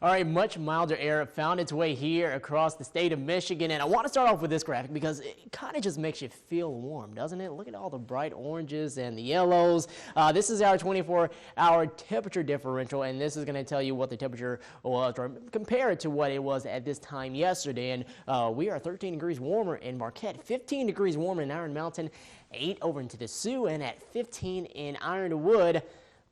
All right, much milder air found its way here across the state of Michigan. And I want to start off with this graphic because it kind of just makes you feel warm, doesn't it? Look at all the bright oranges and the yellows. This is our 24-hour temperature differential, and this is going to tell you what the temperature was, or compare it to what it was at this time yesterday. And we are 13 degrees warmer in Marquette, 15 degrees warmer in Iron Mountain, 8 over into the Sioux, and at 15 in Ironwood.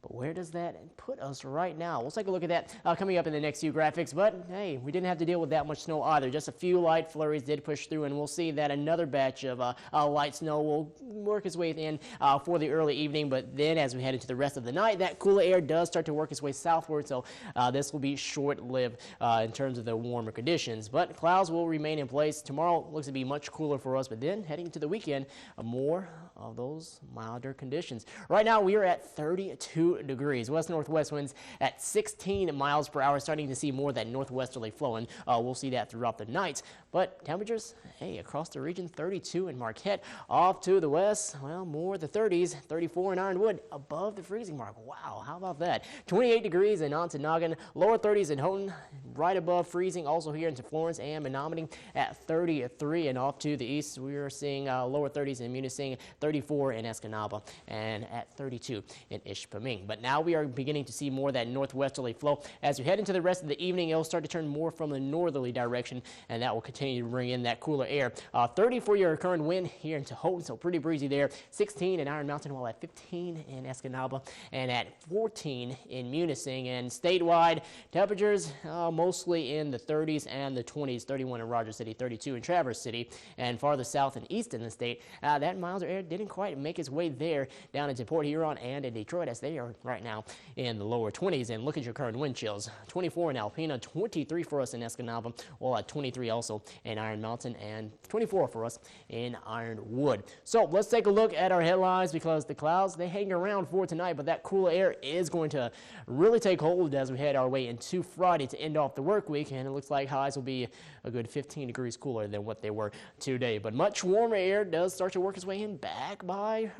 But where does that put us right now? We'll take a look at that coming up in the next few graphics. But, hey, we didn't have to deal with that much snow either. Just a few light flurries did push through, and we'll see that another batch of light snow will work its way in for the early evening. But then as we head into the rest of the night, that cooler air does start to work its way southward. So this will be short-lived in terms of the warmer conditions. But clouds will remain in place. Tomorrow looks to be much cooler for us. But then heading into the weekend, more of those milder conditions. Right now, we are at 32 degrees. West-northwest winds at 16 miles per hour, starting to see more of that northwesterly flowing. We'll see that throughout the night. But temperatures, hey, across the region, 32 in Marquette. Off to the west, well, more the 30s, 34 in Ironwood, above the freezing mark. Wow, how about that? 28 degrees in Ontonagon, lower 30s in Houghton, right above freezing. Also here into Florence and Menominee at 33. And off to the east, we are seeing lower 30s in Munising, 34 in Escanaba, and at 32 in Ishpeming. But now we are beginning to see more of that northwesterly flow. As we head into the rest of the evening, it'll start to turn more from the northerly direction, and that will continue to bring in that cooler air. 30 for your current wind here into Houghton, so pretty breezy there. 16 in Iron Mountain, while at 15 in Escanaba, and at 14 in Munising. And statewide, temperatures mostly in the 30s and the 20s. 31 in Rogers City, 32 in Traverse City, and farther south and east in the state, that milder air didn't quite make its way there down into Port Huron and in Detroit, as they are right now in the lower 20s. And look at your current wind chills. 24 in Alpena, 23 for us in Escanaba, while at 23 also in Iron Mountain, and 24 for us in Ironwood. So let's take a look at our headlines, because the clouds, they hang around for tonight, but that cooler air is going to really take hold as we head our way into Friday to end off the work week. And it looks like highs will be a good 15 degrees cooler than what they were today. But much warmer air does start to work its way in back by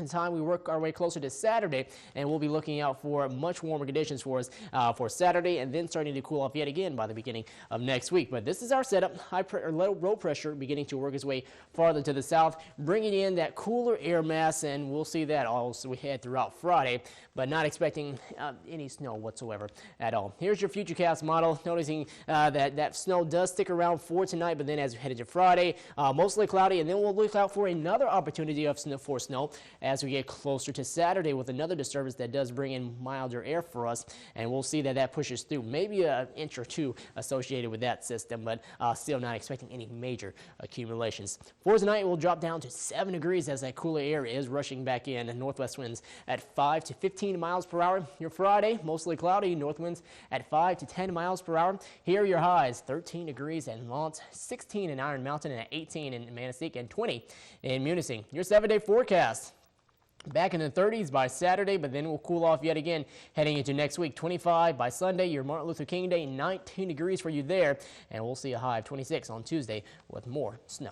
in time we work our way closer to Saturday, and we'll be looking out for much warmer conditions for us for Saturday, and then starting to cool off yet again by the beginning of next week. But this is our setup. Low pressure beginning to work its way farther to the south, bringing in that cooler air mass, and we'll see that also we head throughout Friday, but not expecting any snow whatsoever at all. Here's your futurecast model, noticing that snow does stick around for tonight, but then as we head into Friday, mostly cloudy, and then we'll look out for another opportunity of snow as we get closer to Saturday with another disturbance that does bring in milder air for us, and we'll see that pushes through, maybe an inch or two associated with that system, but still not expecting any major accumulations. For tonight, we'll drop down to 7 degrees as that cooler air is rushing back in, and northwest winds at 5 to 15 miles per hour. Your Friday, mostly cloudy, north winds at 5 to 10 miles per hour. Here are your highs, 13 degrees in Lamont, 16 in Iron Mountain, and 18 in Manistee, and 20 in Munising. Your 7-day forecast. Back in the 30s by Saturday, but then we'll cool off yet again heading into next week. 25 by Sunday, your Martin Luther King Day, 19 degrees for you there, and we'll see a high of 26 on Tuesday with more snow.